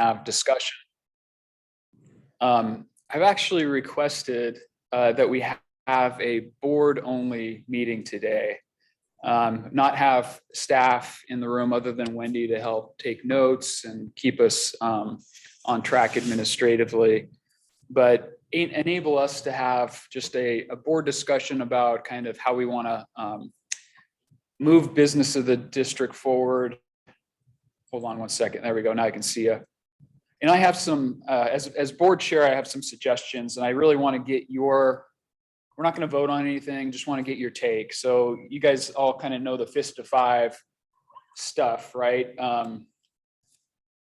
have discussion. I've actually requested that we have a board-only meeting today. Not have staff in the room other than Wendy to help take notes and keep us on track administratively, but enable us to have just a board discussion about kind of how we want to move business of the district forward. Hold on one second. There we go. Now I can see you. And I have some, as board chair, I have some suggestions, and I really want to get your, we're not going to vote on anything, just want to get your take. So you guys all kind of know the fist to five stuff, right?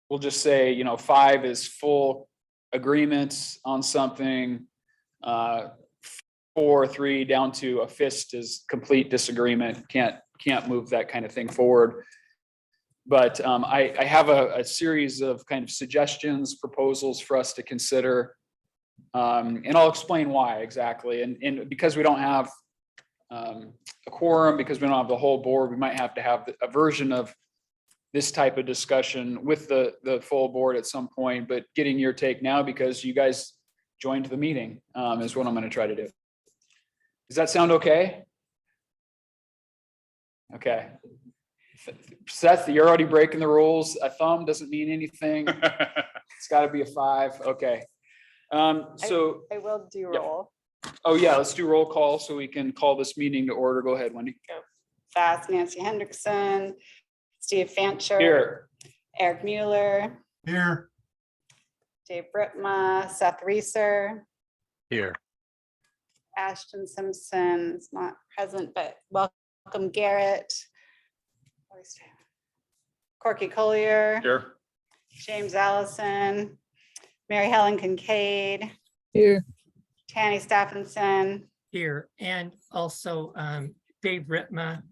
We'll just say, 5 is full agreements on something, 4, 3 down to a fist is complete disagreement. Can't move that kind of thing forward. But I have a series of kind of suggestions, proposals for us to consider. And I'll explain why exactly. And because we don't have a quorum, because we don't have the whole board, we might have to have a version of this type of discussion with the full board at some point, but getting your take now because you guys joined the meeting is what I'm going to try to do. Does that sound okay? Okay. Seth, you're already breaking the rules. A thumb doesn't mean anything. It's got to be a 5. Okay. So I will do roll. Oh yeah, let's do roll call so we can call this meeting to order. Go ahead, Wendy. Go fast. Nancy Hendrickson, Steve Fancher. Here. Eric Mueller. Here. Dave Britma, Seth Reeser. Here. Ashton Simpson is not present, but welcome Garrett. Corky Collier. Here. James Allison. Mary Helen Kincaid. Here. Tanny Stephenson. Here. And also Dave Ritma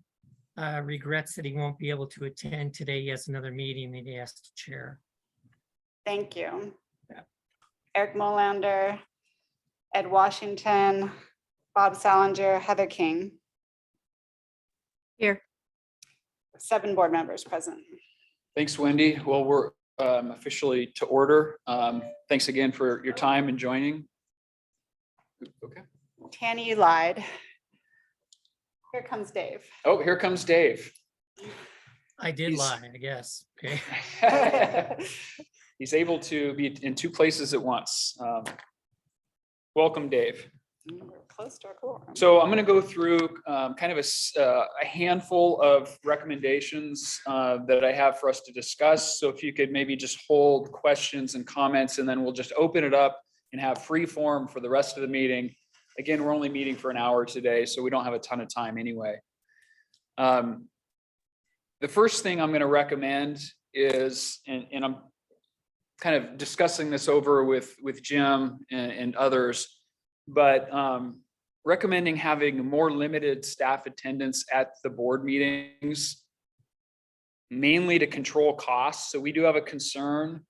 regrets that he won't be able to attend today. He has another meeting that he has to chair. Thank you. Yeah. Eric Molander, Ed Washington, Bob Salinger, Heather King. Here. 7 board members present. Thanks, Wendy. Well, we're officially to order. Thanks again for your time and joining. Okay. Tanny, you lied. Here comes Dave. Oh, here comes Dave. I did lie, I guess. Okay. He's able to be in 2 places at once. Welcome, Dave. We're close to our quorum. So I'm going to go through kind of a handful of recommendations that I have for us to discuss. So if you could maybe just hold questions and comments, and then we'll just open it up and have free form for the rest of the meeting. Again, we're only meeting for an hour today, so we don't have a ton of time anyway. The first thing I'm going to recommend is, and I'm kind of discussing this over with Jim and others, but recommending having more limited staff attendance at the board meetings, mainly to control costs. So we do have a concern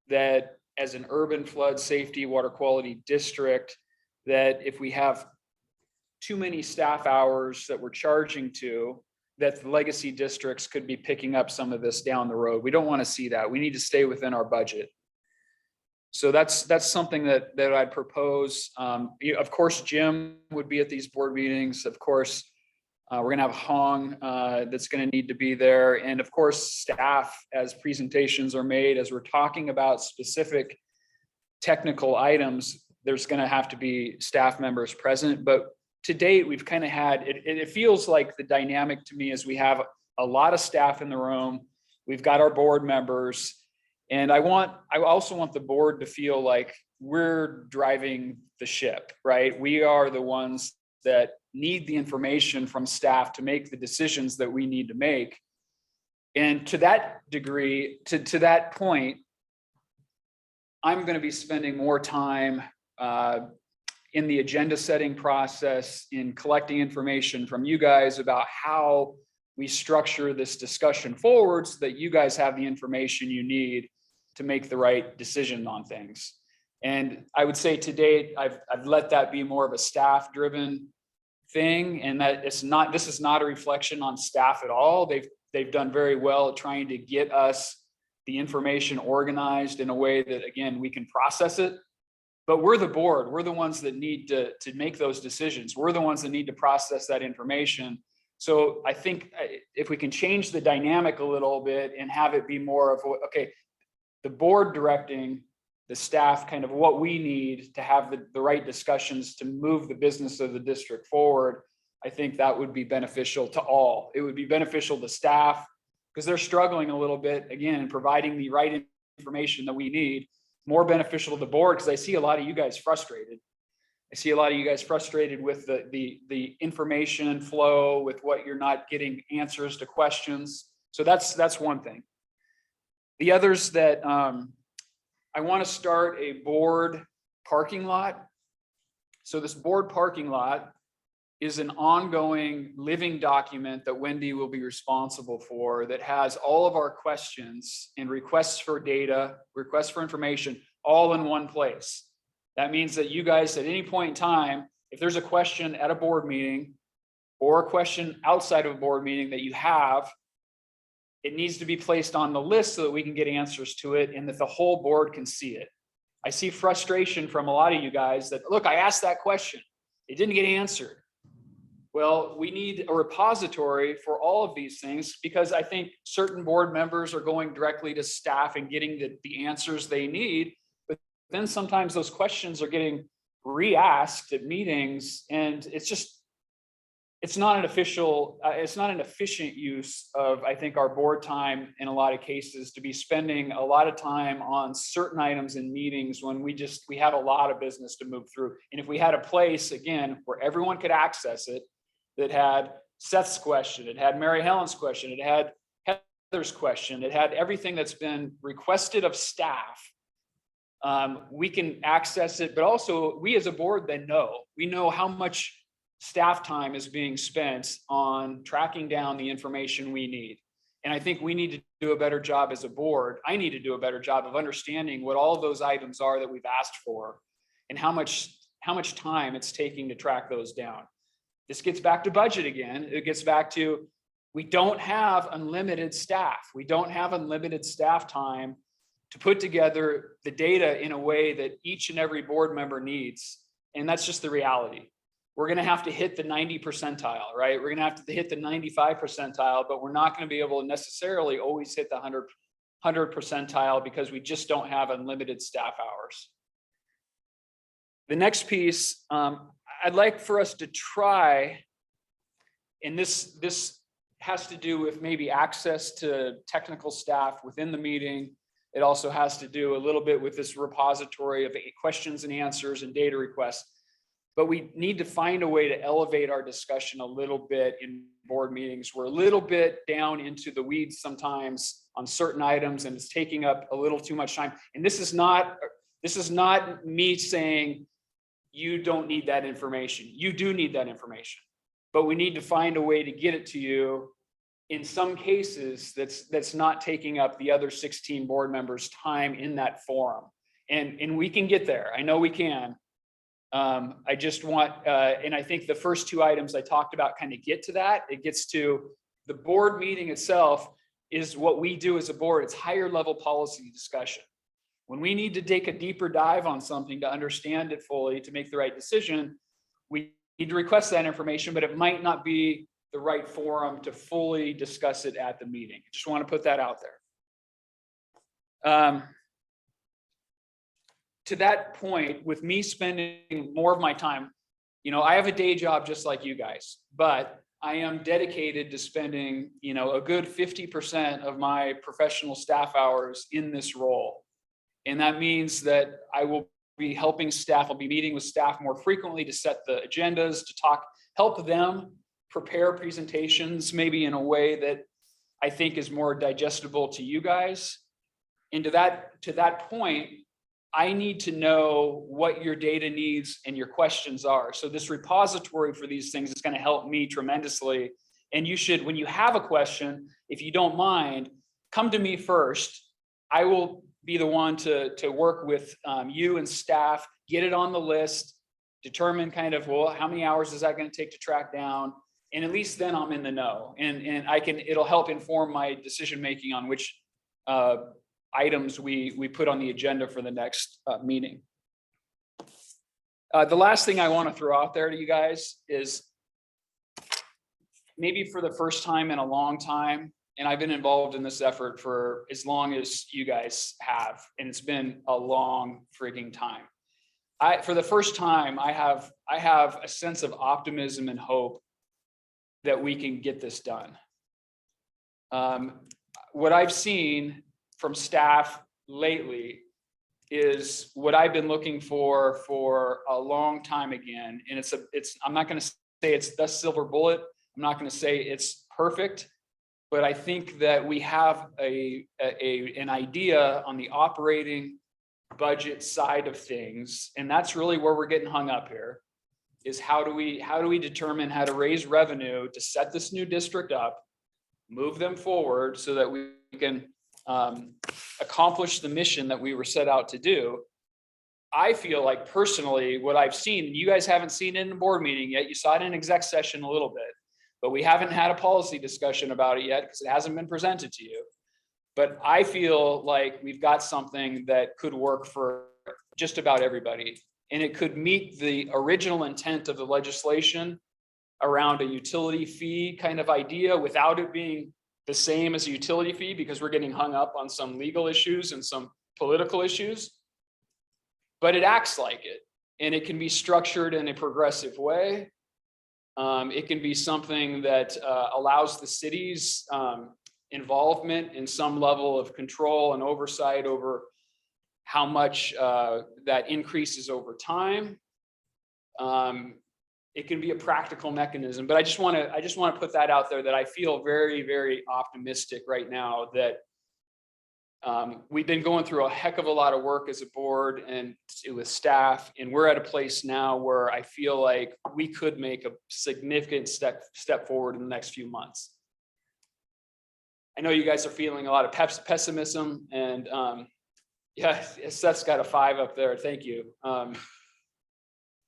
that as an urban flood safety, water quality district, that if we have too many staff hours that we're charging to, that the legacy districts could be picking up some of this down the road. We don't want to see that. We need to stay within our budget. So that's something that I'd propose. Of course, Jim would be at these board meetings. Of course, we're going to have Hong that's going to need to be there. And of course, staff, as presentations are made, as we're talking about specific technical items, there's going to have to be staff members present. But to date, we've kind of had, it feels like the dynamic to me is we have a lot of staff in the room. We've got our board members. And I also want the board to feel like we're driving the ship, right? We are the ones that need the information from staff to make the decisions that we need to make. And to that degree, to that point, I'm going to be spending more time in the agenda setting process, in collecting information from you guys about how we structure this discussion forward so that you guys have the information you need to make the right decision on things. And I would say to date, I've let that be more of a staff driven thing, and that this is not a reflection on staff at all. They've done very well at trying to get us the information organized in a way that, again, we can process it. But we're the board. We're the ones that need to make those decisions. We're the ones that need to process that information. So I think if we can change the dynamic a little bit and have it be more of, okay, the board directing the staff kind of what we need to have the right discussions to move the business of the district forward, I think that would be beneficial to all. It would be beneficial to staff because they're struggling a little bit, again, in providing the right information that we need. More beneficial to the board because I see a lot of you guys frustrated. I see a lot of you guys frustrated with the information flow, with what you're not getting answers to questions. So that's one thing. The others that I want to start a board parking lot. So this board parking lot is an ongoing living document that Wendy will be responsible for that has all of our questions and requests for data, requests for information, all in one place. That means that you guys at any point in time, if there's a question at a board meeting or a question outside of a board meeting that you have, it needs to be placed on the list so that we can get answers to it and that the whole board can see it. I see frustration from a lot of you guys that, look, I asked that question, it didn't get answered. Well, we need a repository for all of these things because I think certain board members are going directly to staff and getting the answers they need. But then sometimes those questions are getting re-asked at meetings and it's not an efficient use of, I think, our board time in a lot of cases to be spending a lot of time on certain items in meetings when we have a lot of business to move through. And if we had a place, again, where everyone could access it, that had Seth's question, it had Mary Helen's question, it had Heather's question, it had everything that's been requested of staff. We can access it, but also we as a board then we know how much staff time is being spent on tracking down the information we need. And I think we need to do a better job as a board. I need to do a better job of understanding what all of those items are that we've asked for and how much time it's taking to track those down. This gets back to budget again. It gets back to, we don't have unlimited staff. We don't have unlimited staff time to put together the data in a way that each and every board member needs. And that's just the reality. We're going to have to hit the 90 percentile, right? We're going to have to hit the 95 percentile, but we're not going to be able to necessarily always hit the 100 percentile because we just don't have unlimited staff hours. The next piece, I'd like for us to try, and this has to do with maybe access to technical staff within the meeting. It also has to do a little bit with this repository of questions and answers and data requests. But we need to find a way to elevate our discussion a little bit in board meetings. We're a little bit down into the weeds sometimes on certain items, and it's taking up a little too much time. And this is not me saying you don't need that information. You do need that information, but we need to find a way to get it to you in some cases that's not taking up the other 16 board members' time in that forum. And we can get there. I know we can. I just want, and I think the first two items I talked about kind of get to that. It gets to the board meeting itself is what we do as a board. It's higher level policy discussion. When we need to take a deeper dive on something to understand it fully, to make the right decision, we need to request that information, but it might not be the right forum to fully discuss it at the meeting. I just want to put that out there. To that point, with me spending more of my time, I have a day job just like you guys, but I am dedicated to spending, a good 50% of my professional staff hours in this role. And that means that I will be helping staff. I'll be meeting with staff more frequently to set the agendas, to help them prepare presentations, maybe in a way that I think is more digestible to you guys. And to that point, I need to know what your data needs and your questions are. So this repository for these things is going to help me tremendously. And you should, when you have a question, if you don't mind, come to me first. I will be the one to work with you and staff, get it on the list, determine kind of, well, how many hours is that going to take to track down? And at least then I'm in the know, and it'll help inform my decision-making on which items we put on the agenda for the next meeting. The last thing I want to throw out there to you guys is maybe for the first time in a long time, and I've been involved in this effort for as long as you guys have, and it's been a long frigging time. For the first time, I have a sense of optimism and hope that we can get this done. What I've seen from staff lately is what I've been looking for a long time again. And I'm not going to say it's the silver bullet. I'm not going to say it's perfect, but I think that we have an idea on the operating budget side of things. And that's really where we're getting hung up here, is how do we determine how to raise revenue to set this new district up, move them forward so that we can accomplish the mission that we were set out to do. I feel like personally, what I've seen, you guys haven't seen it in a board meeting yet. You saw it in exec session a little bit, but we haven't had a policy discussion about it yet because it hasn't been presented to you. But I feel like we've got something that could work for just about everybody. And it could meet the original intent of the legislation around a utility fee kind of idea without it being the same as a utility fee, because we're getting hung up on some legal issues and some political issues. But it acts like it, and it can be structured in a progressive way. It can be something that allows the city's involvement in some level of control and oversight over how much that increases over time. It can be a practical mechanism, but I just want to put that out there, that I feel very, very optimistic right now that we've been going through a heck of a lot of work as a board and with staff, and we're at a place now where I feel like we could make a significant step forward in the next few months. I know you guys are feeling a lot of pessimism, and yeah, Seth's got a 5 up there. Thank you.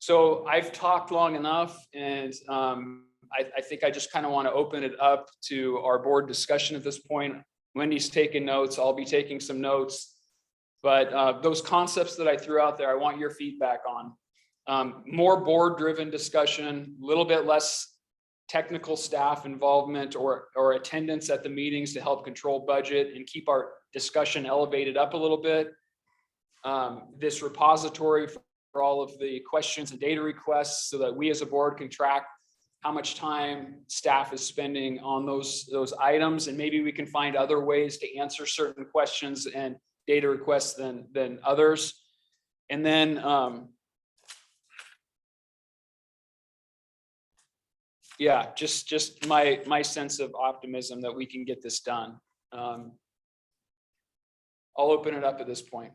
So I've talked long enough, and I think I just kind of want to open it up to our board discussion at this point. Wendy's taking notes. I'll be taking some notes, but those concepts that I threw out there, I want your feedback on. More board-driven discussion, a little bit less technical staff involvement or attendance at the meetings to help control budget and keep our discussion elevated up a little bit. This repository for all of the questions and data requests so that we as a board can track how much time staff is spending on those items, and maybe we can find other ways to answer certain questions and data requests than others. And then yeah, just my sense of optimism that we can get this done. I'll open it up at this point.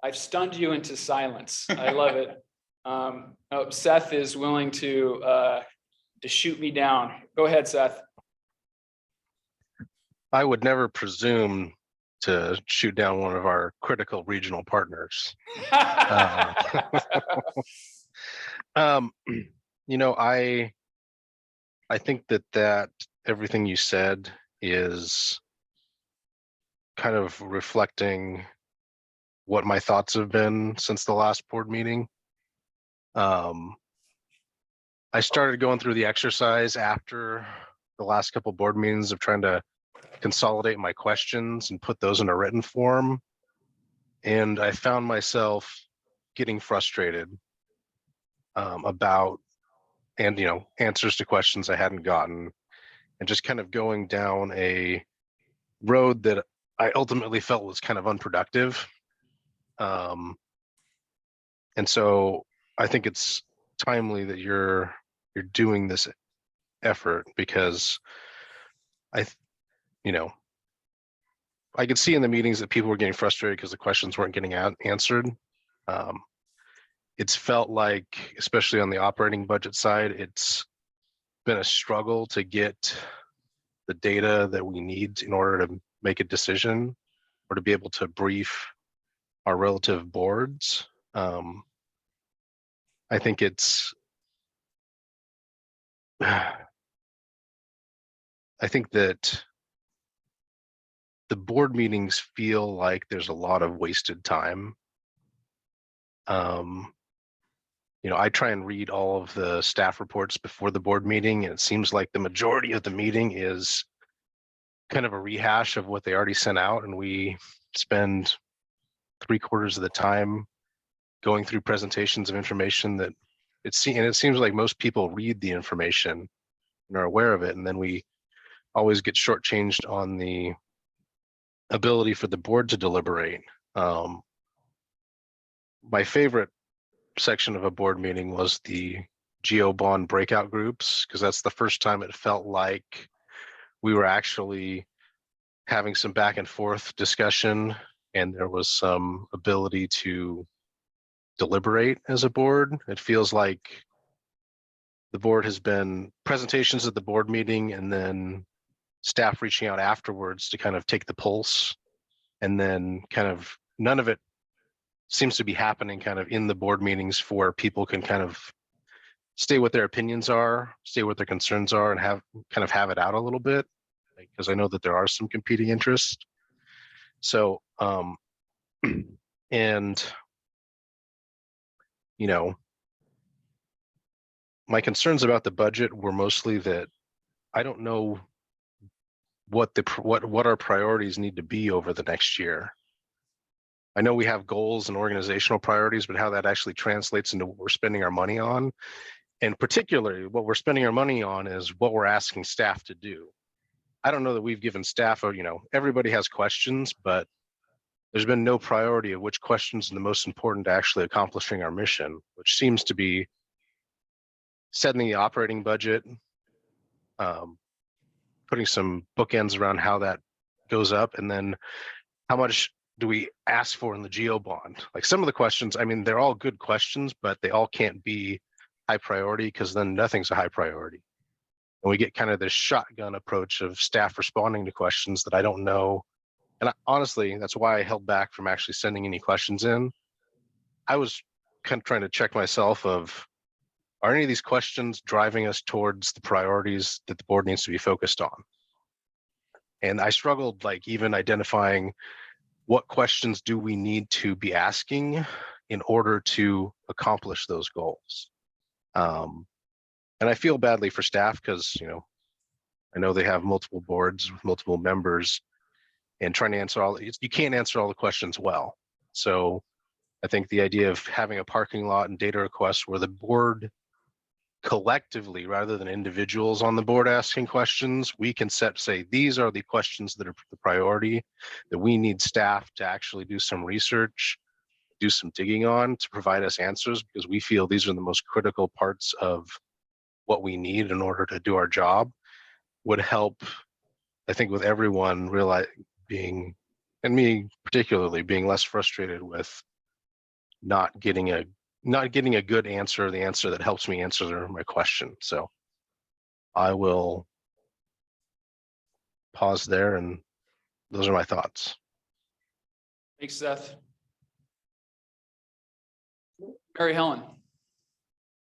I've stunned you into silence. I love it. Oh, Seth is willing to shoot me down. Go ahead, Seth. I would never presume to shoot down one of our critical regional partners. You know, I think that everything you said is kind of reflecting what my thoughts have been since the last board meeting. I started going through the exercise after the last couple board meetings of trying to consolidate my questions and put those in a written form. And I found myself getting frustrated about, and answers to questions I hadn't gotten, and just kind of going down a road that I ultimately felt was kind of unproductive. And so I think it's timely that you're doing this effort, because I could see in the meetings that people were getting frustrated because the questions weren't getting answered. It's felt like, especially on the operating budget side, it's been a struggle to get the data that we need in order to make a decision or to be able to brief our relative boards. I think it's I think that the board meetings feel like there's a lot of wasted time. I try and read all of the staff reports before the board meeting, and it seems like the majority of the meeting is kind of a rehash of what they already sent out, and we spend 3/4 of the time going through presentations of information that it seems like most people read the information and are aware of it, and then we always get shortchanged on the ability for the board to deliberate. My favorite section of a board meeting was the geo bond breakout groups, because that's the first time it felt like we were actually having some back and forth discussion, and there was some ability to deliberate as a board. It feels like the board has been presentations at the board meeting and then staff reaching out afterwards to kind of take the pulse, and then kind of none of it seems to be happening kind of in the board meetings where people can kind of stay what their opinions are, stay what their concerns are, and have it out a little bit, because I know that there are some competing interests. So and my concerns about the budget were mostly that I don't know what our priorities need to be over the next year. I know we have goals and organizational priorities, but how that actually translates into what we're spending our money on, and particularly what we're spending our money on, is what we're asking staff to do. I don't know that we've given staff, everybody has questions, but there's been no priority of which questions are the most important to actually accomplishing our mission, which seems to be setting the operating budget, putting some bookends around how that goes up, and then how much do we ask for in the geo bond? Like, some of the questions, they're all good questions, but they all can't be high priority, because then nothing's a high priority. And we get kind of this shotgun approach of staff responding to questions that I don't know. And honestly, that's why I held back from actually sending any questions in. I was kind of trying to check myself of, are any of these questions driving us towards the priorities that the board needs to be focused on? And I struggled even identifying what questions do we need to be asking in order to accomplish those goals. And I feel badly for staff, because I know they have multiple boards with multiple members, and trying to answer you can't answer all the questions well. So I think the idea of having a parking lot and data requests where the board collectively, rather than individuals on the board asking questions, we can say, these are the questions that are the priority, that we need staff to actually do some research, do some digging on to provide us answers, because we feel these are the most critical parts of what we need in order to do our job, would help, I think, with everyone and me particularly, being less frustrated with not getting a good answer, the answer that helps me answer my question. So I will pause there, and those are my thoughts. Thanks, Seth. Mary Helen.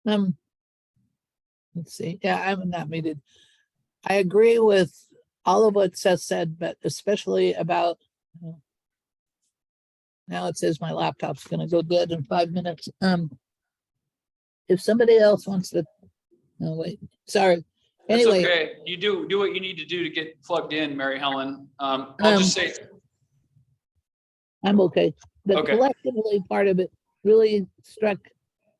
Let's see. Yeah, I'm not muted. I agree with all of what Seth said, but especially about, now it says my laptop's gonna go dead in 5 minutes. If somebody else wants to, no, wait, sorry. That's Anyway, okay. You do what you need to do to get plugged in, Mary Helen. I'll just say, I'm okay. The Okay. collectively part of it really struck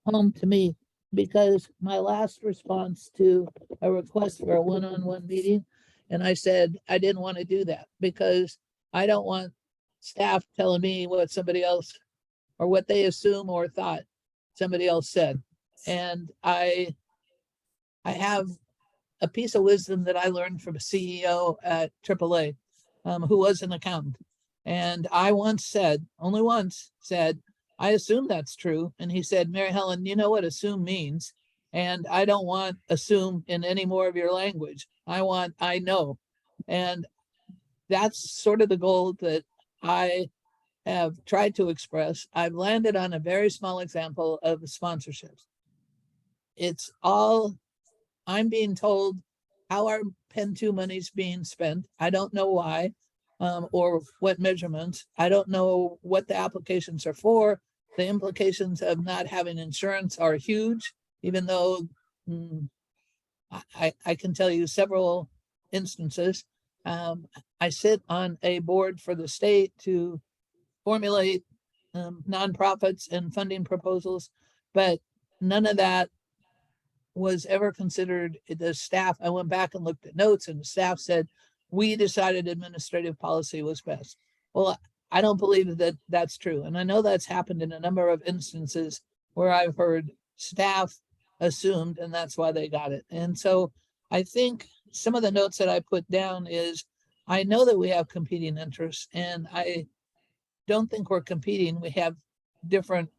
home to me, because my last response to a request for a one-on-one meeting, and I said I didn't want to do that, because I don't want staff telling me what somebody else, or what they assume or thought somebody else said. And I have a piece of wisdom that I learned from a CEO at AAA, who was an accountant. And I only once said, I assume that's true. And he said, Mary Helen, you know what assume means. And I don't want assume in any more of your language. I want, I know. And that's sort of the goal that I have tried to express. I've landed on a very small example of sponsorships. It's all I'm being told how our Pen 2 money's being spent. I don't know why, or what measurements. I don't know what the applications are for. The implications of not having insurance are huge, even though I can tell you several instances. I sit on a board for the state to formulate nonprofits and funding proposals, but none of that was ever considered. The staff, I went back and looked at notes, and the staff said, we decided administrative policy was best. Well, I don't believe that that's true. And I know that's happened in a number of instances where I've heard staff assumed, and that's why they got it. And so I think some of the notes that I put down is, I know that we have competing interests, and I don't think we're competing. We have different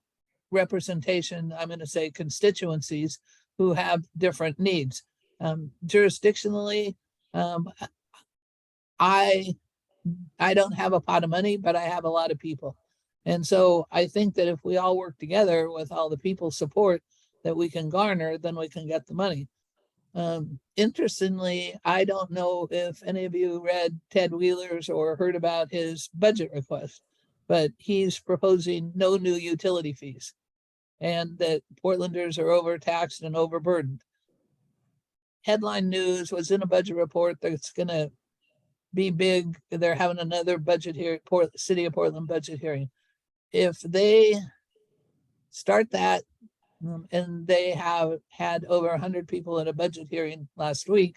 representation, I'm going to say constituencies, who have different needs. Jurisdictionally, I don't have a pot of money, but I have a lot of people. And so I think that if we all work together with all the people support that we can garner, then we can get the money. Interestingly, I don't know if any of you read Ted Wheeler's or heard about his budget request, but he's proposing no new utility fees, and that Portlanders are overtaxed and overburdened. Headline news was in a budget report that's going to be big. They're having another budget here, City of Portland budget hearing. If they start that, and they have had over 100 people at a budget hearing last week,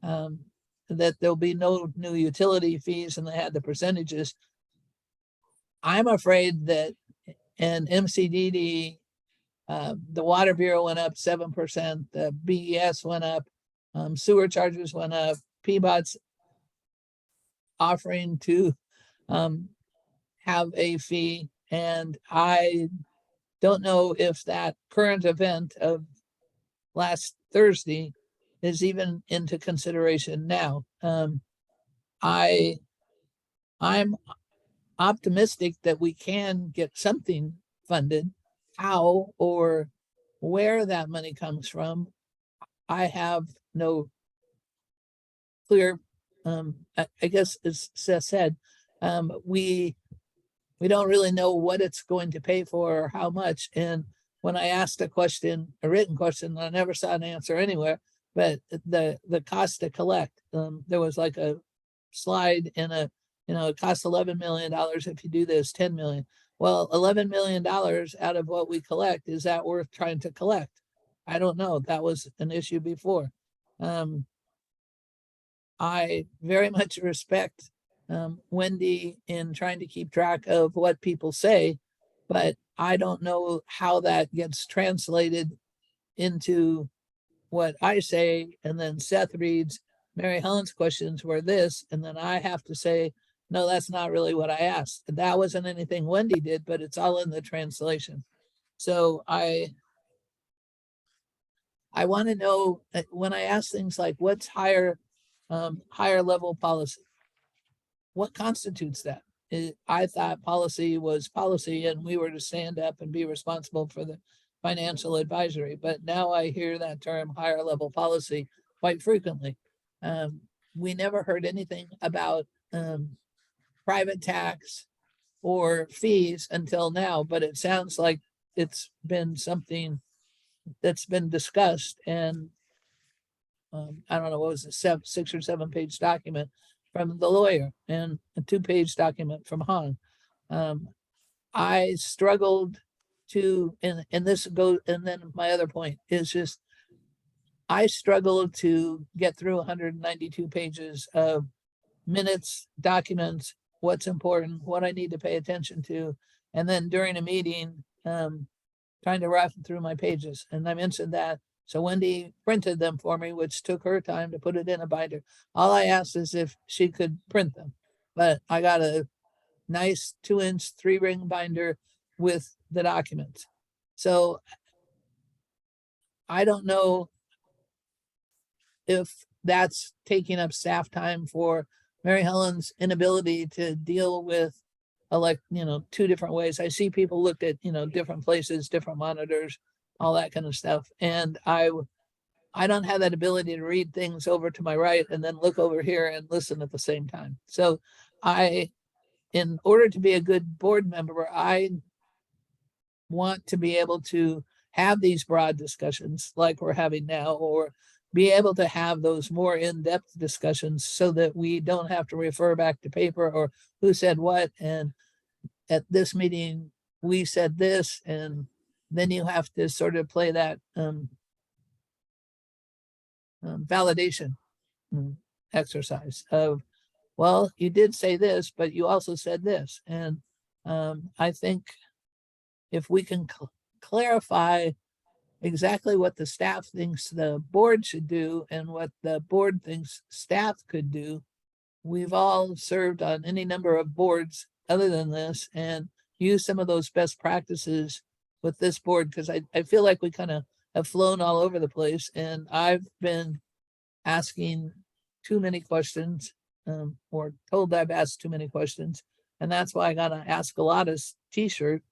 that there'll be no new utility fees, and they had the percentages. I'm afraid that in MCDD, the Water Bureau went up 7%, the BES went up, sewer charges went up, PBOT's offering to have a fee, and I don't know if that current event of last Thursday is even into consideration now. I'm optimistic that we can get something funded. How or where that money comes from, I have no clear, I guess as Seth said, we don't really know what it's going to pay for or how much. And when I asked a question, a written question, I never saw an answer anywhere, but the cost to collect, there was like a slide in a, it costs $11 million if you do this, 10 million. Well, $11 million out of what we collect, is that worth trying to collect? I don't know. That was an issue before. I very much respect Wendy in trying to keep track of what people say, but I don't know how that gets translated into what I say. And then Seth reads Mary Helen's questions were this, and then I have to say, no, that's not really what I asked. That wasn't anything Wendy did, but it's all in the translation. So I want to know, when I ask things like what's higher level policy, what constitutes that? I thought policy was policy, and we were to stand up and be responsible for the financial advisory. But now I hear that term higher level policy quite frequently. We never heard anything about private tax or fees until now, but it sounds like it's been something that's been discussed. And I don't know, what was it, 6 or 7 page document from the lawyer and a 2-page document from Hong. I struggled to, and this goes, and then my other point is just, I struggled to get through 192 pages of minutes, documents, what's important, what I need to pay attention to. And then during a meeting, trying to rifle through my pages. And I mentioned that. So Wendy printed them for me, which took her time to put it in a binder. All I asked is if she could print them, but I got a nice 2-inch 3-ring binder with the documents. So I don't know if that's taking up staff time for Mary Helen's inability to deal with 2 different ways. I see people looked at, different places, different monitors, all that kind of stuff. And I don't have that ability to read things over to my right and then look over here and listen at the same time. So in order to be a good board member, I want to be able to have these broad discussions like we're having now, or be able to have those more in-depth discussions so that we don't have to refer back to paper or who said what. And at this meeting, we said this, and then you have to sort of play that validation exercise of, well, you did say this, but you also said this. And I think if we can clarify exactly what the staff thinks the board should do and what the board thinks staff could do, we've all served on any number of boards other than this, and use some of those best practices with this board, because I feel like we kind of have flown all over the place, and I've been asking too many questions, or told I've asked too many questions. And that's why I got an Ask a Lotus t-shirt,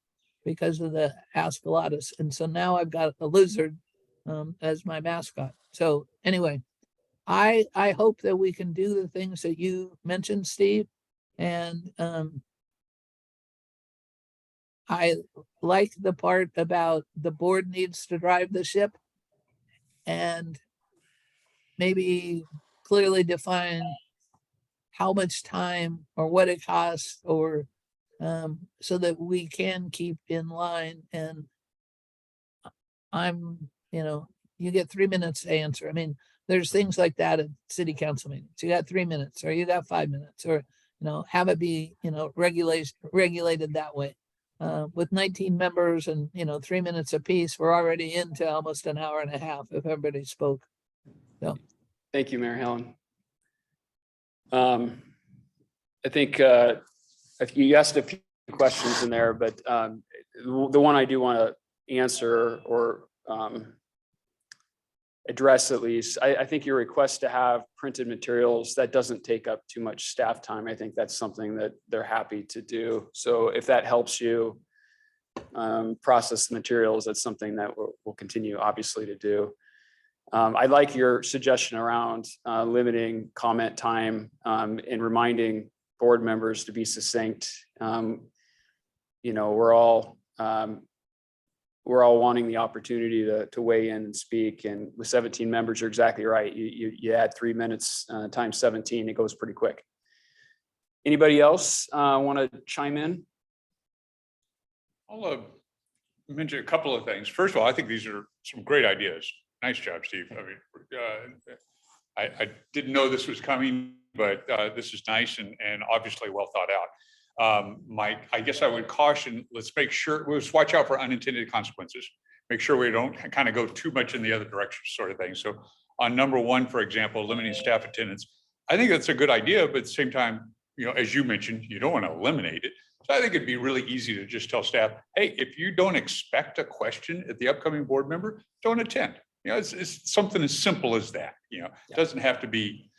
because of the Ask a Lotus. And so now I've got a lizard as my mascot. So anyway, I hope that we can do the things that you mentioned, Steve. And I like the part about the board needs to drive the ship, and maybe clearly define how much time or what it costs, or so that we can keep in line. And you get 3 minutes to answer. I mean, there's things like that at city council meetings. You got 3 minutes, or you got 5 minutes, or, have it be, regulated that way. With 19 members and, 3 minutes apiece, we're already into almost an hour and a half if everybody spoke. So. Thank you, Mayor Helen. I think you asked a few questions in there, but the one I do want to answer or address at least, I think your request to have printed materials, that doesn't take up too much staff time. I think that's something that they're happy to do. So if that helps you process the materials, that's something that we'll continue obviously to do. I like your suggestion around limiting comment time and reminding board members to be succinct. We're all wanting the opportunity to weigh in and speak. And with 17 members, you're exactly right. You add 3 minutes times 17, it goes pretty quick. Anybody else want to chime in? I'll mention a couple of things. First of all, I think these are some great ideas. Nice job, Steve. I mean, I didn't know this was coming, but this is nice and obviously well thought out. I guess I would caution, let's watch out for unintended consequences. Make sure we don't kind of go too much in the other direction sort of thing. So on number 1, for example, limiting staff attendance, I think that's a good idea, but at the same time, as you mentioned, you don't want to eliminate it. So I think it'd be really easy to just tell staff, hey, if you don't expect a question at the upcoming board member, don't attend. It's something as simple as that. It doesn't have to be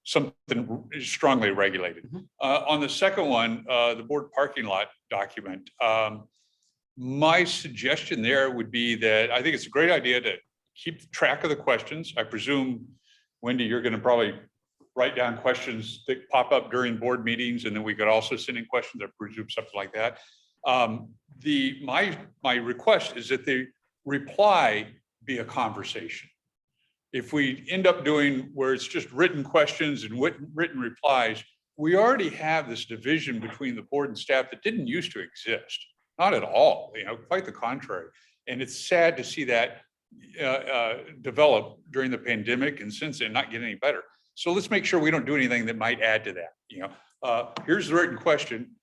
something strongly regulated. Mm-hmm. On the second one, the board parking lot document, my suggestion there would be that I think it's a great idea to keep track of the questions. I presume, Wendy, you're going to probably write down questions that pop up during board meetings, and then we could also send in questions, I presume, something like that. My request is that the reply be a conversation. If we end up doing where it's just written questions and written replies, we already have this division between the board and staff that didn't used to exist. Not at all, quite the contrary. And it's sad to see that develop during the pandemic and since then not get any better. So let's make sure we don't do anything that might add to that. Here's the written question,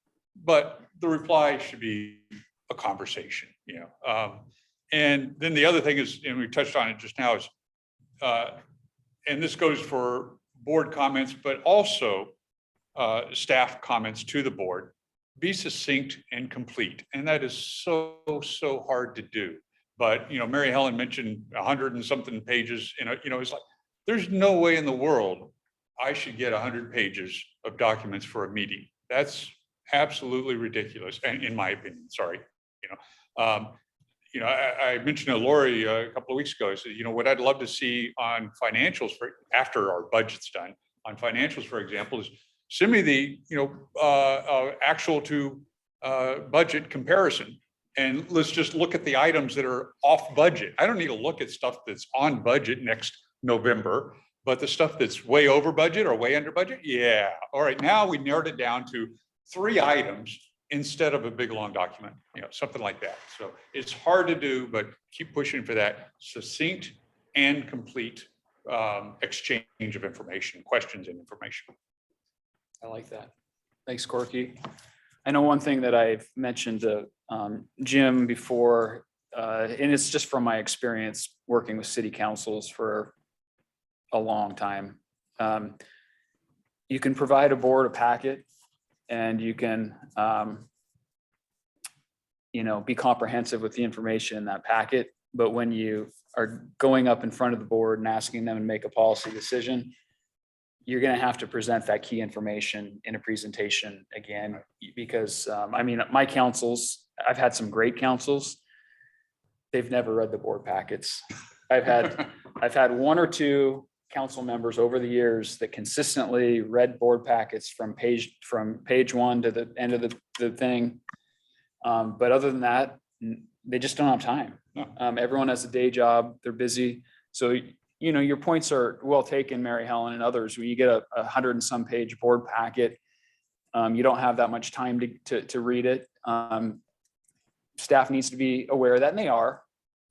but the reply should be a conversation, and then the other thing is, and we touched on it just now, is, and this goes for board comments, but also staff comments to the board, be succinct and complete. And that is so hard to do. But, Mary Helen mentioned 100 and something pages, it's like, there's no way in the world I should get 100 pages of documents for a meeting. That's absolutely ridiculous, and in my opinion, sorry. you know, I mentioned to Lori a couple of weeks ago, I said, you know, what I'd love to see on financials for after our budget's done, on financials, for example, is send me the, you know, actual to budget comparison. And let's just look at the items that are off budget. I don't need to look at stuff that's on budget next November, but the stuff that's way over budget or way under budget. Yeah. All right. Now we narrowed it down to 3 items instead of a big long document, you know, something like that. So it's hard to do, but keep pushing for that succinct and complete exchange of information, questions and information. I like that. Thanks, Corky. I know one thing that I've mentioned to Jim before, and it's just from my experience working with city councils for a long time. You can provide a board a packet and you can, you know, be comprehensive with the information in that packet. But when you are going up in front of the board and asking them to make a policy decision, you're going to have to present that key information in a presentation again, because I mean, my councils, I've had some great councils. They've never read the board packets. I've had 1 or 2 council members over the years that consistently read board packets from page 1 to the end of the thing. But other than that, they just don't have time. No. Everyone has a day job, they're busy. So, you know, your points are well taken, Mary Helen and others. When you get a 100 and some page board packet, you don't have that much time to read it. Staff needs to be aware of that, and they are.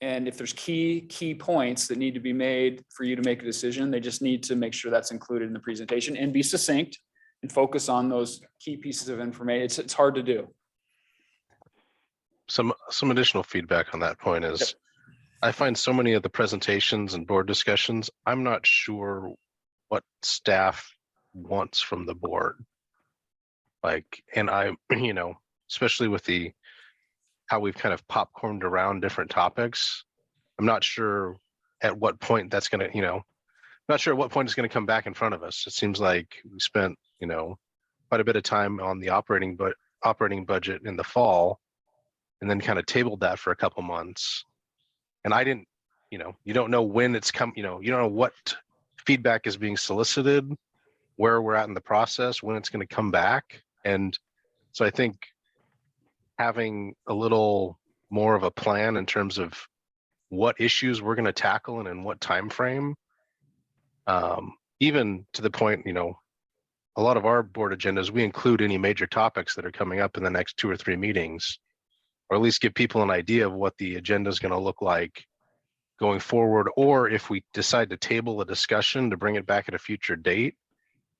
And if there's key points that need to be made for you to make a decision, they just need to make sure that's included in the presentation and be succinct and focus on those key pieces of information. It's hard to do. Some additional feedback on that point is, I find so many of the presentations and board discussions, I'm not sure what staff wants from the board. Like, and I, you know, especially with how we've kind of popcorned around different topics, I'm not sure at what point that's going to, you know, not sure at what point it's going to come back in front of us. It seems like we spent, you know, quite a bit of time on the operating budget in the fall, and then kind of tabled that for a couple months. And I didn't, you know, you don't know when it's come, you know, you don't know what feedback is being solicited, where we're at in the process, when it's going to come back. And so I think having a little more of a plan in terms of what issues we're going to tackle and in what time frame, even to the point, you know, a lot of our board agendas, we include any major topics that are coming up in the next 2 or 3 meetings, or at least give people an idea of what the agenda is going to look like going forward. Or if we decide to table a discussion to bring it back at a future date,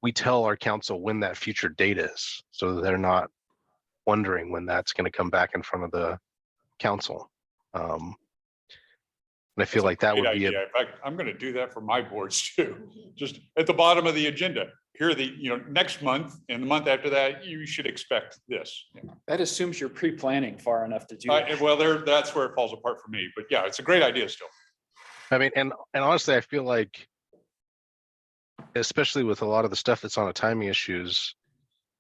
we tell our council when that future date is, so that they're not wondering when that's going to come back in front of the council. And I feel like that would be In fact, I'm going to do that for my boards too. Just at the bottom of the agenda, here are the, you know, next month and the month after that, you should expect this. That assumes you're pre-planning far enough to do that. Well, that's where it falls apart for me. But yeah, it's a great idea still. I mean, and honestly, I feel like, especially with a lot of the stuff that's on the timing issues,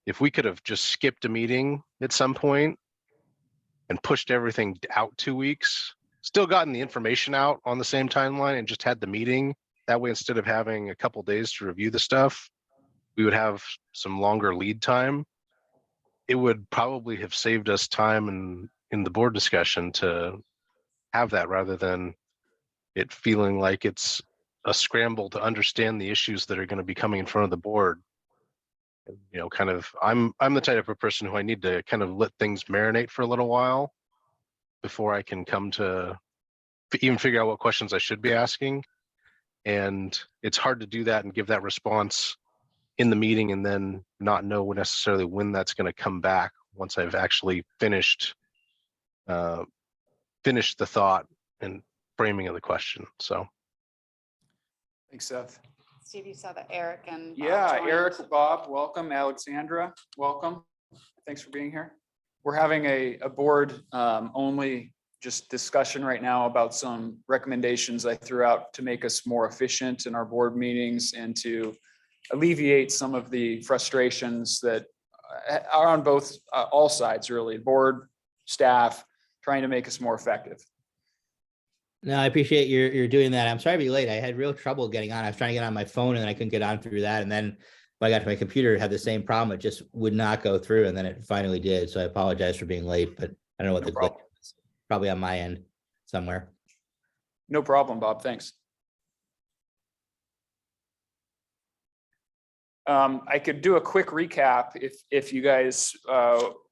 if we could have just skipped a meeting at some point and pushed everything out 2 weeks, still gotten the information out on the same timeline and just had the meeting, that way, instead of having a couple days to review the stuff, we would have some longer lead time. It would probably have saved us time in the board discussion to have that, rather than it feeling like it's a scramble to understand the issues that are going to be coming in front of the board. You know, kind of, I'm the type of person who I need to kind of let things marinate for a little while before I can come to even figure out what questions I should be asking. And it's hard to do that and give that response in the meeting and then not know necessarily when that's going to come back once I've actually finished the thought and framing of the question. So. Thanks, Seth. Steve, you saw that Eric and Bob Yeah, joined. Eric, Bob, welcome. Alexandra, welcome. Thanks for being here. We're having a board only just discussion right now about some recommendations I threw out to make us more efficient in our board meetings and to alleviate some of the frustrations that are on all sides, really, board, staff, trying to make us more effective. No, I appreciate you're doing that. I'm sorry to be late. I had real trouble getting on. I was trying to get on my phone and then I couldn't get on through that. And then when I got to my computer, it had the same problem. It just would not go through, and then it finally did. So I apologize for being late, but I don't know what No the glitch problem. was. Probably on my end somewhere. No problem, Bob. Thanks. I could do a quick recap if you guys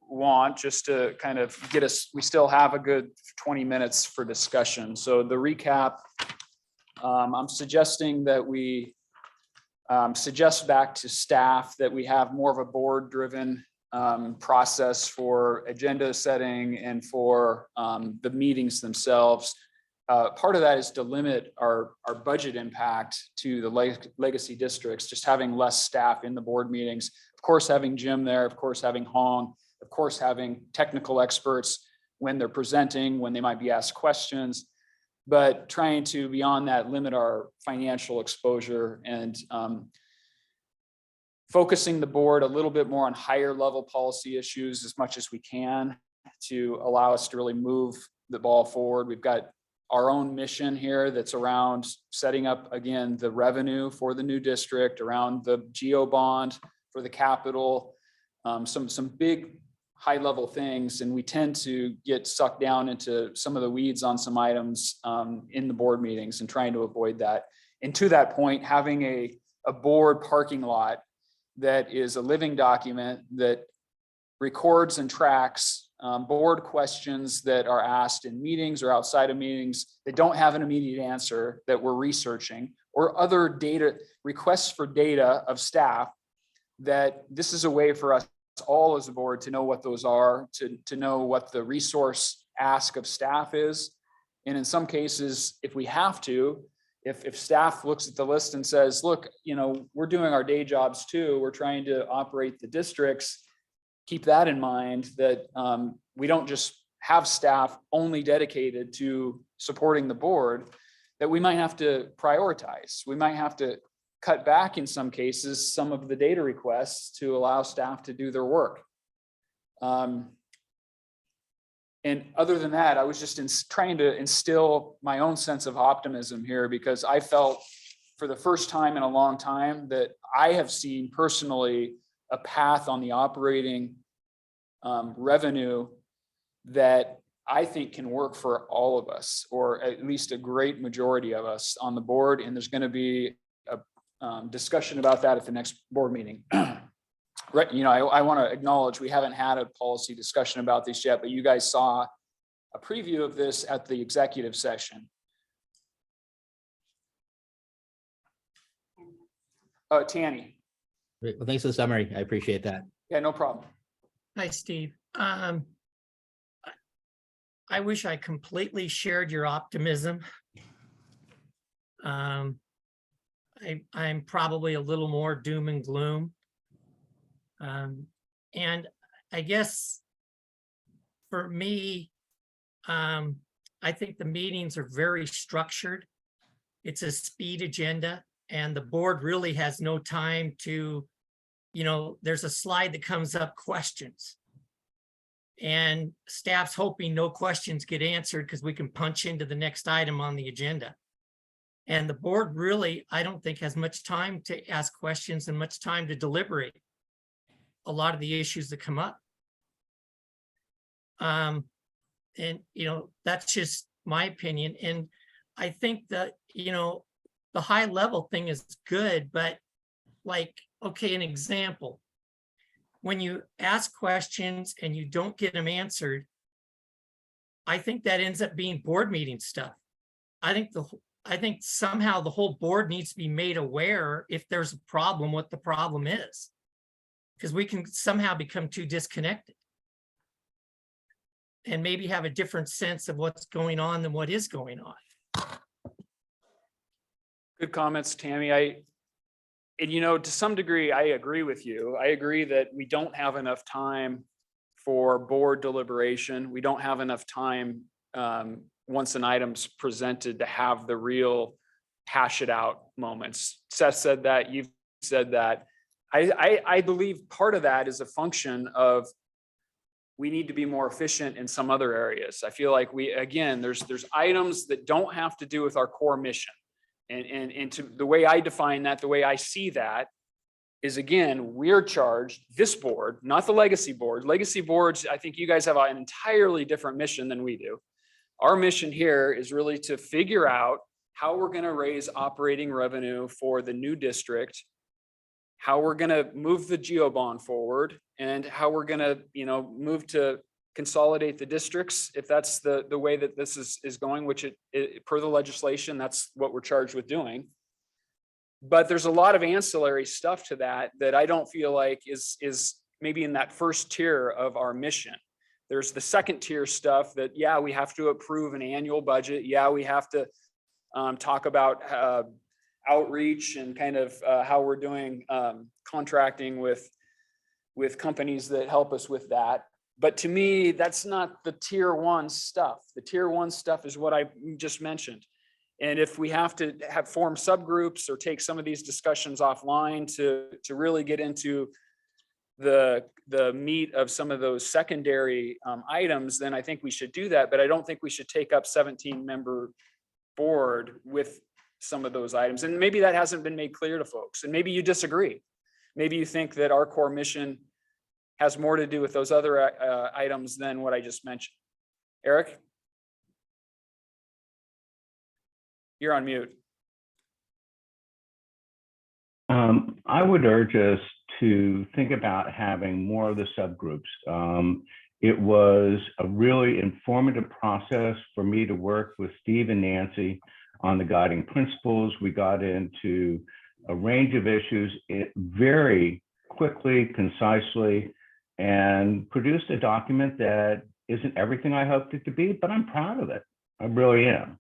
want, just to kind of get us, we still have a good 20 minutes for discussion. So the recap, I'm suggesting that we suggest back to staff that we have more of a board-driven process for agenda setting and for the meetings themselves. Part of that is to limit our budget impact to the legacy districts, just having less staff in the board meetings. Of course, having Jim there, of course, having Hong, of course, having technical experts when they're presenting, when they might be asked questions, but trying to, beyond that, limit our financial exposure and focusing the board a little bit more on higher level policy issues as much as we can to allow us to really move the ball forward. We've got our own mission here that's around setting up, again, the revenue for the new district, around the geo bond for the capital, some big high level things. And we tend to get sucked down into some of the weeds on some items in the board meetings and trying to avoid that. And to that point, having a board parking lot that is a living document that records and tracks board questions that are asked in meetings or outside of meetings that don't have an immediate answer that we're researching, or other data requests for data of staff, that this is a way for us all as a board to know what those are, to know what the resource ask of staff is. And in some cases, if we have to, if staff looks at the list and says, look, we're doing our day jobs too, we're trying to operate the districts, keep that in mind, that we don't just have staff only dedicated to supporting the board, that we might have to prioritize. We might have to cut back in some cases, some of the data requests to allow staff to do their work. And other than that, I was just trying to instill my own sense of optimism here, because I felt for the first time in a long time that I have seen personally a path on the operating revenue that I think can work for all of us, or at least a great majority of us on the board. And there's going to be a discussion about that at the next board meeting. Right, I want to acknowledge we haven't had a policy discussion about this yet, but you guys saw a preview of this at the executive session. Tanny. Great. Well, thanks for the summary. I appreciate that. Yeah, no problem. Hi, Steve. I wish I completely shared your optimism. I'm probably a little more doom and gloom. And I guess for me, I think the meetings are very structured. It's a speed agenda, and the board really has no time to, there's a slide that comes up, questions. And staff's hoping no questions get answered because we can punch into the next item on the agenda. And the board really, I don't think, has much time to ask questions and much time to deliberate a lot of the issues that come up. And, that's just my opinion. And I think that, the high level thing is good, but okay, an example, when you ask questions and you don't get them answered, I think that ends up being board meeting stuff. I think somehow the whole board needs to be made aware if there's a problem, what the problem is, because we can somehow become too disconnected and maybe have a different sense of what's going on than what is going on. Good comments, Tammy. To some degree, I agree with you. I agree that we don't have enough time for board deliberation. We don't have enough time once an item's presented to have the real hash it out moments. Seth said that, you've said that. I believe part of that is a function of we need to be more efficient in some other areas. I feel like there's items that don't have to do with our core mission. And to the way I define that, the way I see that is, again, we're charged, this board, not the legacy board. Legacy boards, I think you guys have an entirely different mission than we do. Our mission here is really to figure out how we're going to raise operating revenue for the new district, how we're going to move the geo bond forward, and how we're going to, move to consolidate the districts if that's the way that this is going, which it per the legislation, that's what we're charged with doing. But there's a lot of ancillary stuff to that I don't feel like is maybe in that first tier of our mission. There's the second tier stuff that, yeah, we have to approve an annual budget. Yeah, we have to talk about outreach and kind of how we're doing contracting with companies that help us with that. But to me, that's not the tier one stuff. The tier one stuff is what I just mentioned. And if we have to form subgroups or take some of these discussions offline to really get into the meat of some of those secondary items, then I think we should do that. But I don't think we should take up 17-member board with some of those items. And maybe that hasn't been made clear to folks. And maybe you disagree. Maybe you think that our core mission has more to do with those other items than what I just mentioned. Eric? You're on mute. I would urge us to think about having more of the subgroups. It was a really informative process for me to work with Steve and Nancy on the guiding principles. We got into a range of issues very quickly, concisely, and produced a document that isn't everything I hoped it to be, but I'm proud of it. I really am.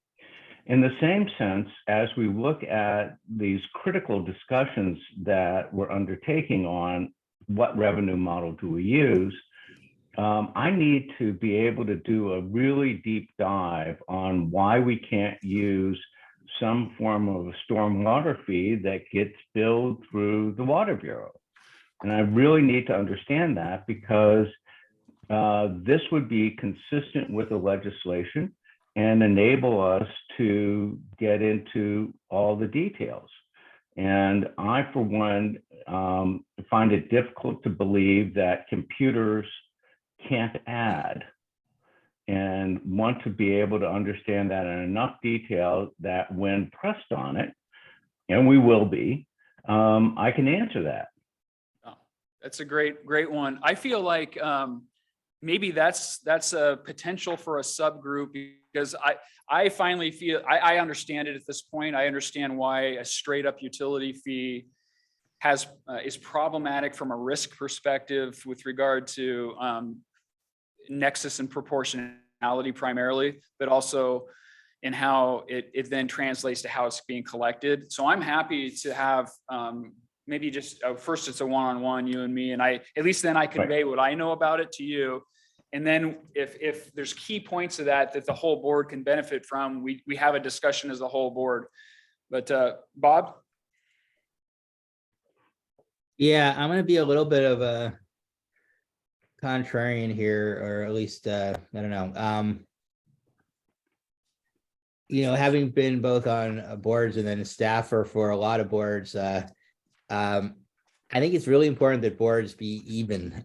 In the same sense, as we look at these critical discussions that we're undertaking on what revenue model do we use, I need to be able to do a really deep dive on why we can't use some form of a stormwater fee that gets billed through the Water Bureau. And I really need to understand that, because this would be consistent with the legislation and enable us to get into all the details. And I, for one, find it difficult to believe that computers can't add, and want to be able to understand that in enough detail that when pressed on it, and we will be, I can answer that. Oh, that's a great one. I feel like maybe that's a potential for a subgroup, because I finally feel I understand it at this point. I understand why a straight up utility fee is problematic from a risk perspective with regard to nexus and proportionality primarily, but also in how it then translates to how it's being collected. So I'm happy to have maybe just first it's a one-on-one, you and me, and at least then I convey what I know about it to you. And then if there's key points of that the whole board can benefit from, we have a discussion as the whole board. But Bob? Yeah, I'm gonna be a little bit of a contrarian here, or at least I don't know. Having been both on boards and then a staffer for a lot of boards, I think it's really important that boards be even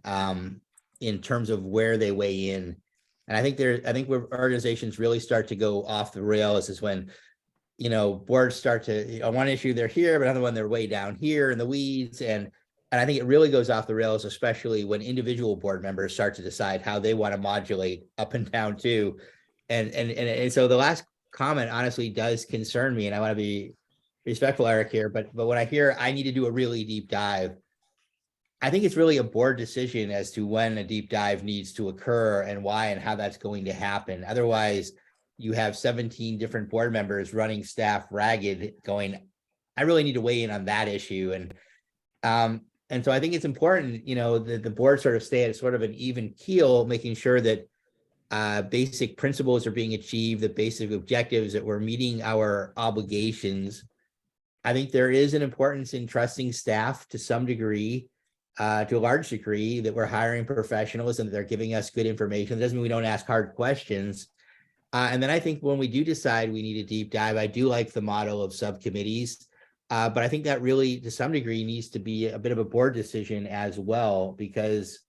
in terms of where they weigh in. And I think where organizations really start to go off the rails is when, boards start to, one issue they're here, but another one they're way down here in the weeds. And I think it really goes off the rails, especially when individual board members start to decide how they want to modulate up and down too. And so the last comment honestly does concern me, and I want to be respectful, Eric, here, but when I hear I need to do a really deep dive, I think it's really a board decision as to when a deep dive needs to occur and why and how that's going to happen. Otherwise, you have 17 different board members running staff ragged going, I really need to weigh in on that issue. And so I think it's important, that the board sort of stay at sort of an even keel, making sure that basic principles are being achieved, the basic objectives, that we're meeting our obligations. I think there is an importance in trusting staff to some degree. to a large degree, that we're hiring professionals and that they're giving us good information. It doesn't mean we don't ask hard questions. And then I think when we do decide we need a deep dive, I do like the model of subcommittees. But I think that really, to some degree, needs to be a bit of a board decision as well, because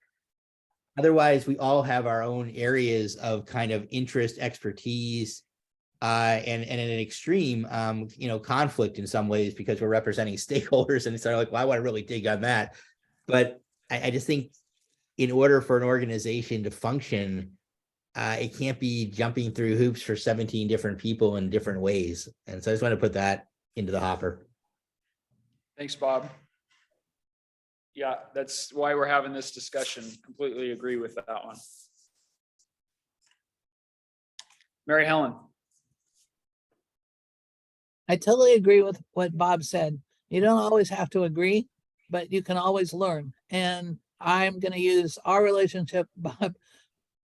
otherwise we all have our own areas of kind of interest, expertise, and in an extreme, conflict in some ways, because we're representing stakeholders, and it's sort of like, well, I want to really dig on that. But I just think in order for an organization to function, it can't be jumping through hoops for 17 different people in different ways. And so I just want to put that into the hopper. Thanks, Bob. Yeah, that's why we're having this discussion. Completely agree with that one. Mary Helen. I totally agree with what Bob said. You don't always have to agree, but you can always learn. And I'm going to use our relationship, Bob.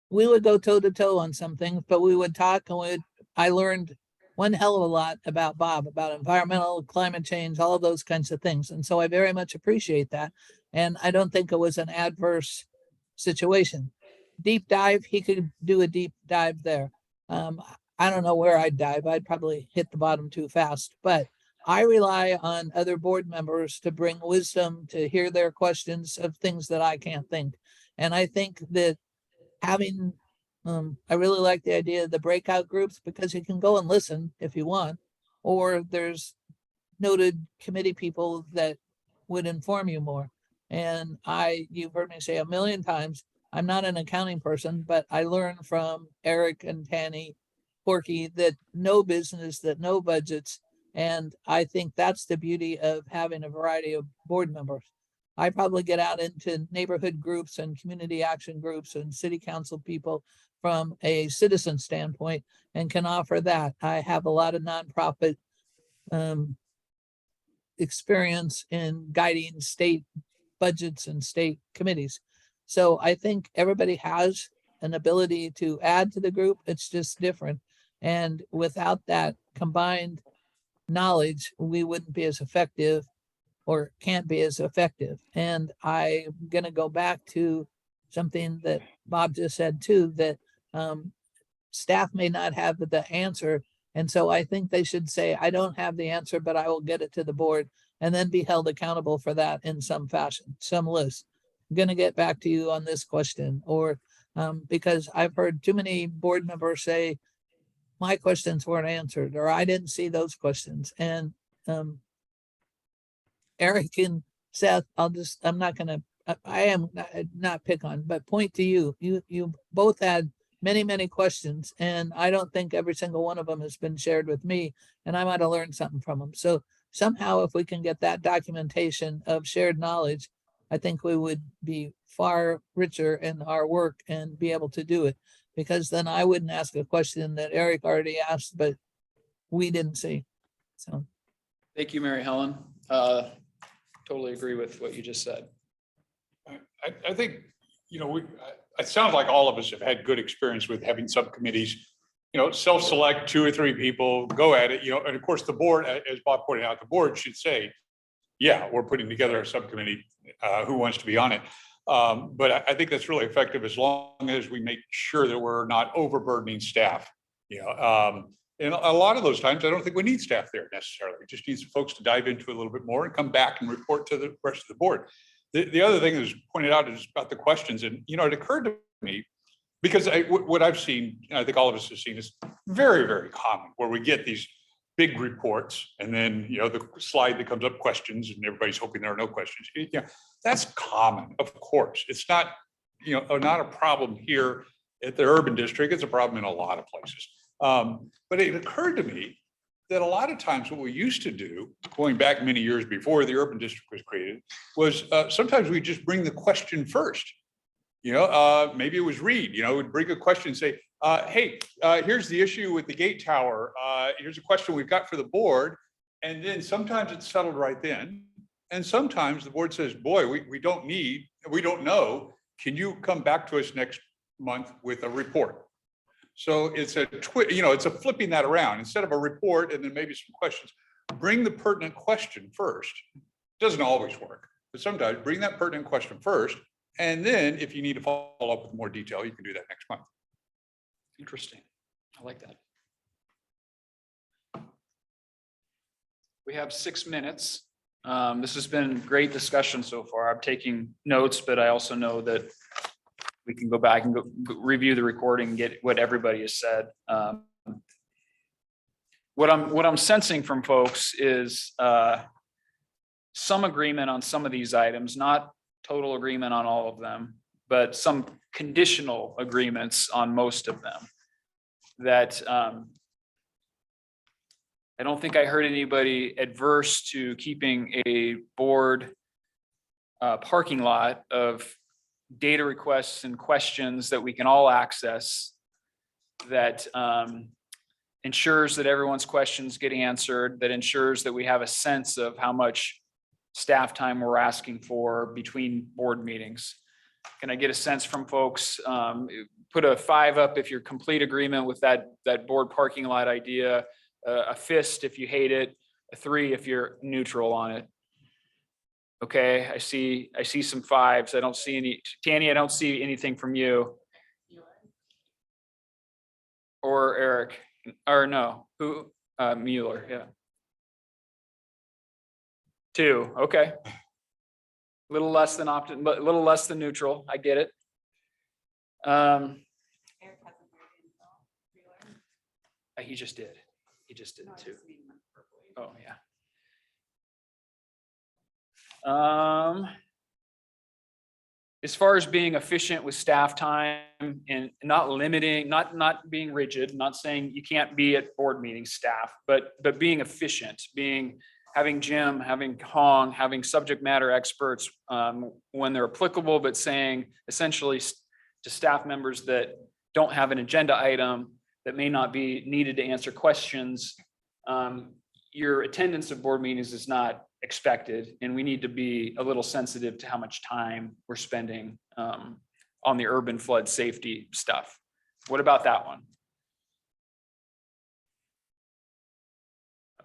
We would go toe to toe on some things, but we would talk, and I learned one hell of a lot about Bob, about environmental, climate change, all of those kinds of things. And so I very much appreciate that. And I don't think it was an adverse situation. Deep dive, he could do a deep dive there. I don't know where I'd dive. I'd probably hit the bottom too fast, but I rely on other board members to bring wisdom, to hear their questions of things that I can't think. And I think that having, I really like the idea of the breakout groups, because you can go and listen if you want, or there's noted committee people that would inform you more. And you've heard me say a million times, I'm not an accounting person, but I learn from Eric and Tanny, Porky, that know business, that know budgets. And I think that's the beauty of having a variety of board members. I probably get out into neighborhood groups and community action groups and city council people from a citizen standpoint and can offer that. I have a lot of nonprofit experience in guiding state budgets and state committees. So I think everybody has an ability to add to the group. It's just different. And without that combined knowledge, we wouldn't be as effective, or can't be as effective. And I'm going to go back to something that Bob just said too, that staff may not have the answer. And so I think they should say, I don't have the answer, but I will get it to the board, and then be held accountable for that in some fashion, some list. I'm going to get back to you on this question, or because I've heard too many board members say, my questions weren't answered, or I didn't see those questions. And Eric and Seth, I'm not going to, I am not pick on, but point to you. You both had many, many questions, and I don't think every single one of them has been shared with me, and I might have learned something from them. So somehow, if we can get that documentation of shared knowledge, I think we would be far richer in our work and be able to do it, because then I wouldn't ask a question that Eric already asked, but we didn't see. So. Thank you, Mary Helen. Totally agree with what you just said. I think, it sounds like all of us have had good experience with having subcommittees, self-select 2 or 3 people, go at it, and of course the board, as Bob pointed out, the board should say, yeah, we're putting together a subcommittee, who wants to be on it. But I think that's really effective as long as we make sure that we're not overburdening staff. And a lot of those times, I don't think we need staff there necessarily. We just need some folks to dive into it a little bit more and come back and report to the rest of the board. The other thing that was pointed out is about the questions. And, it occurred to me, because what I've seen, and I think all of us have seen, is very, very common, where we get these big reports and then, the slide that comes up, questions, and everybody's hoping there are no questions. That's common, of course. It's not, not a problem here at the urban district. It's a problem in a lot of places. But it occurred to me that a lot of times what we used to do, going back many years before the urban district was created, was sometimes we just bring the question first. Maybe it was Reed, would bring a question and say, hey, here's the issue with the gate tower. Here's a question we've got for the board. And then sometimes it's settled right then. And sometimes the board says, boy, we don't know. Can you come back to us next month with a report? So it's it's a flipping that around. Instead of a report and then maybe some questions, bring the pertinent question first. Doesn't always work, But sometimes bring that pertinent question first. And then if you need to follow up with more detail, you can do that next month. Interesting. I like that. We have 6 minutes. This has been great discussion so far. I'm taking notes, but I also know that we can go back and review the recording and get what everybody has said. What I'm sensing from folks is some agreement on some of these items, not total agreement on all of them, but some conditional agreements on most of them. That I don't think I heard anybody adverse to keeping a board parking lot of data requests and questions that we can all access, that ensures that everyone's questions get answered, that ensures that we have a sense of how much staff time we're asking for between board meetings. Can I get a sense from folks? Put a 5 up if you're complete agreement with that board parking lot idea, a fist if you hate it, a 3 if you're neutral on it. Okay, I see some 5s. I don't see any. Tanny, I don't see anything from you. Or Eric, or no, who? Mueller, yeah. 2, okay. A little less than opted, but a little less than neutral. I get it. He just did. He just did too. Oh, yeah. As far as being efficient with staff time and not limiting, not being rigid, not saying you can't be at board meeting staff, but being efficient, having Jim, having Hong, having subject matter experts when they're applicable, but saying essentially to staff members that don't have an agenda item that may not be needed to answer questions, your attendance at board meetings is not expected, and we need to be a little sensitive to how much time we're spending on the urban flood safety stuff. What about that one?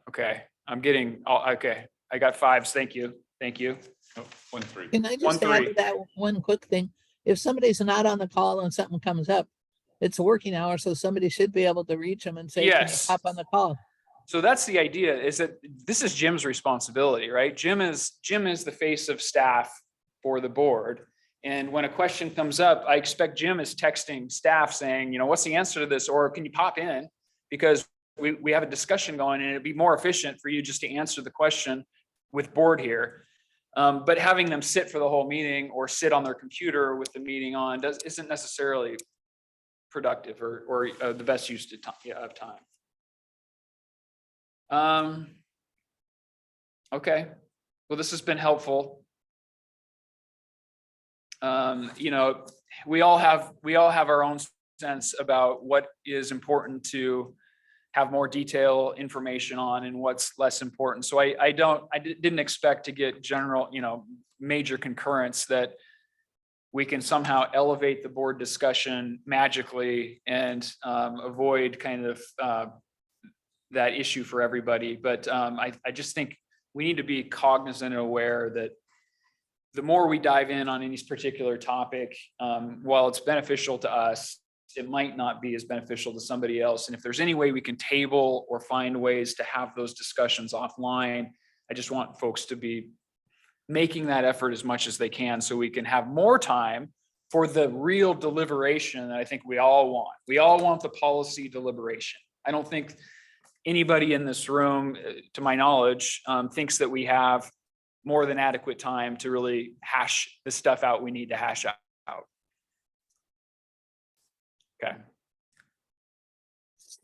Okay, I'm getting, okay, I got 5s. Thank you. Thank you. Oh, 1, 3. Can I just add to that one quick thing? If somebody's not on the call and something comes up, it's a working hour, so somebody should be able to reach them and say, can you Yes. hop on the call? So that's the idea, is that this is Jim's responsibility, right? Jim is the face of staff for the board. And when a question comes up, I expect Jim is texting staff saying, you know, what's the answer to this? Or can you pop in? Because we have a discussion going and it'd be more efficient for you just to answer the question with board here. But having them sit for the whole meeting or sit on their computer with the meeting on isn't necessarily productive or the best use of time. Okay, well, this has been helpful. You know, we all have our own sense about what is important to have more detail information on and what's less important. So I didn't expect to get general, you know, major concurrence that we can somehow elevate the board discussion magically and avoid kind of that issue for everybody. But I just think we need to be cognizant and aware that the more we dive in on any particular topic, while it's beneficial to us, it might not be as beneficial to somebody else. And if there's any way we can table or find ways to have those discussions offline, I just want folks to be making that effort as much as they can so we can have more time for the real deliberation that I think we all want. We all want the policy deliberation. I don't think anybody in this room, to my knowledge, thinks that we have more than adequate time to really hash the stuff out we need to hash out. Okay.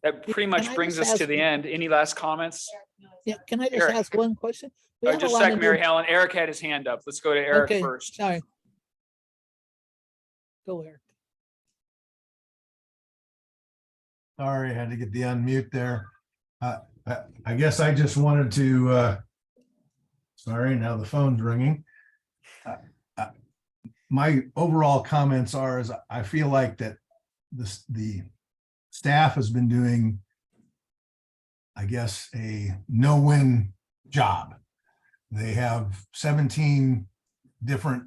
That pretty Can much I brings just us to ask the end. Any last comments? Yeah, can I just Eric. ask one question? We have a Just a lot sec, of Mary new- Helen. Eric had his hand up. Let's go to Eric Okay, first. sorry. Go, Eric. Sorry, I had to get the unmute there. I guess I just wanted to, sorry, now the phone's ringing. My overall comments are, is I feel like that the staff has been doing, I guess, a no-win job. They have 17 different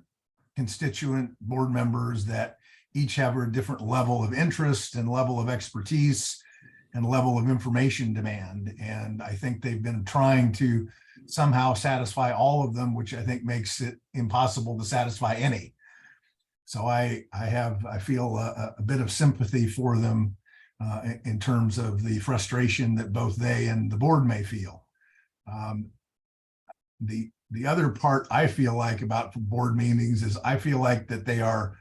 constituent board members that each have a different level of interest and level of expertise and level of information demand. And I think they've been trying to somehow satisfy all of them, which I think makes it impossible to satisfy any. So I feel a bit of sympathy for them in terms of the frustration that both they and the board may feel. The other part I feel like about board meetings is I feel like that they are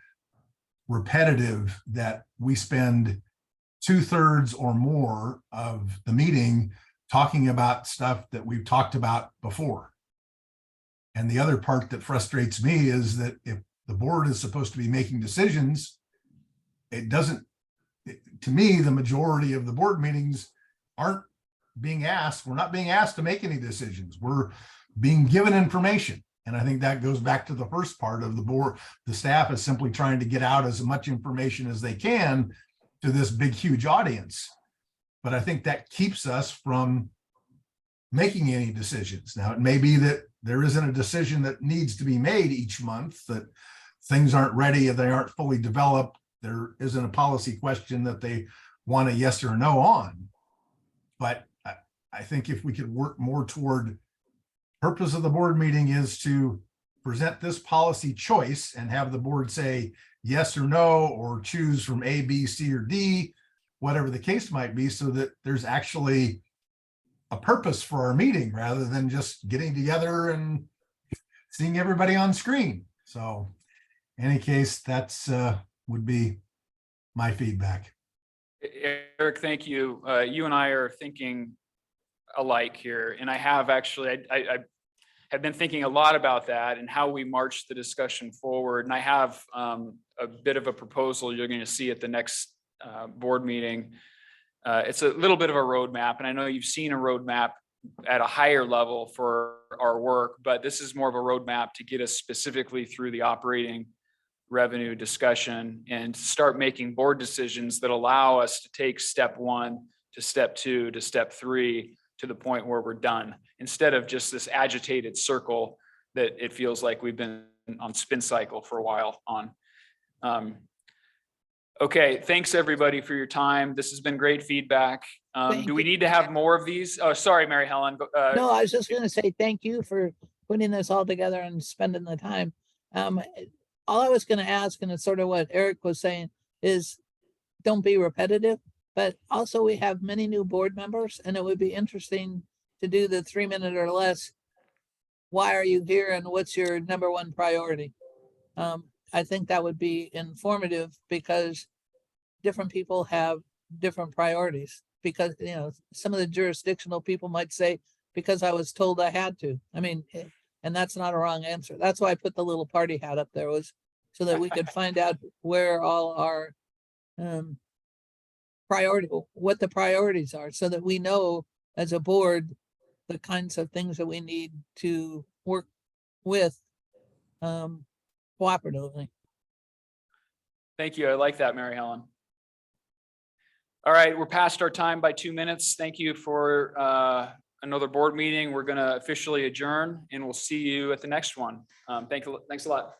repetitive, that we spend 2/3 or more of the meeting talking about stuff that we've talked about before. And the other part that frustrates me is that if the board is supposed to be making decisions, it doesn't, to me, the majority of the board meetings aren't being asked. We're not being asked to make any decisions. We're being given information. And I think that goes back to the first part of the board. The staff is simply trying to get out as much information as they can to this big, huge audience. But I think that keeps us from making any decisions. Now, it may be that there isn't a decision that needs to be made each month, that things aren't ready, they aren't fully developed. There isn't a policy question that they want a yes or no on. But I think if we could work more toward, purpose of the board meeting is to present this policy choice and have the board say yes or no, or choose from A, B, C, or D, whatever the case might be, so that there's actually a purpose for our meeting rather than just getting together and seeing everybody on screen. So in any case, that's would be my feedback. Eric, thank you. You and I are thinking alike here, and I have actually, I have been thinking a lot about that and how we march the discussion forward. And I have a bit of a proposal you're going to see at the next board meeting. It's a little bit of a roadmap, and I know you've seen a roadmap at a higher level for our work, but this is more of a roadmap to get us specifically through the operating revenue discussion and start making board decisions that allow us to take step 1 to step 2 to step 3 to the point where we're done, instead of just this agitated circle that it feels like we've been on spin cycle for a while on. Okay, thanks everybody for your time. This has been great feedback. Do we need to have more of these? Oh, sorry, Mary Helen. No, I was just gonna say thank you for putting this all together and spending the time. All I was gonna ask, and it's sort of what Eric was saying, is don't be repetitive, but also we have many new board members, and it would be interesting to do the 3-minute or less. Why are you here and what's your number 1 priority? I think that would be informative because different people have different priorities. Because, you know, some of the jurisdictional people might say, because I was told I had to. I mean, and that's not a wrong answer. That's why I put the little party hat up there, was so that we could find out where all our what the priorities are, so that we know as a board the kinds of things that we need to work with cooperatively. Thank you. I like that, Mary Helen. All right, we're past our time by 2 minutes. Thank you for another board meeting. We're going to officially adjourn, and we'll see you at the next one. Thanks a lot.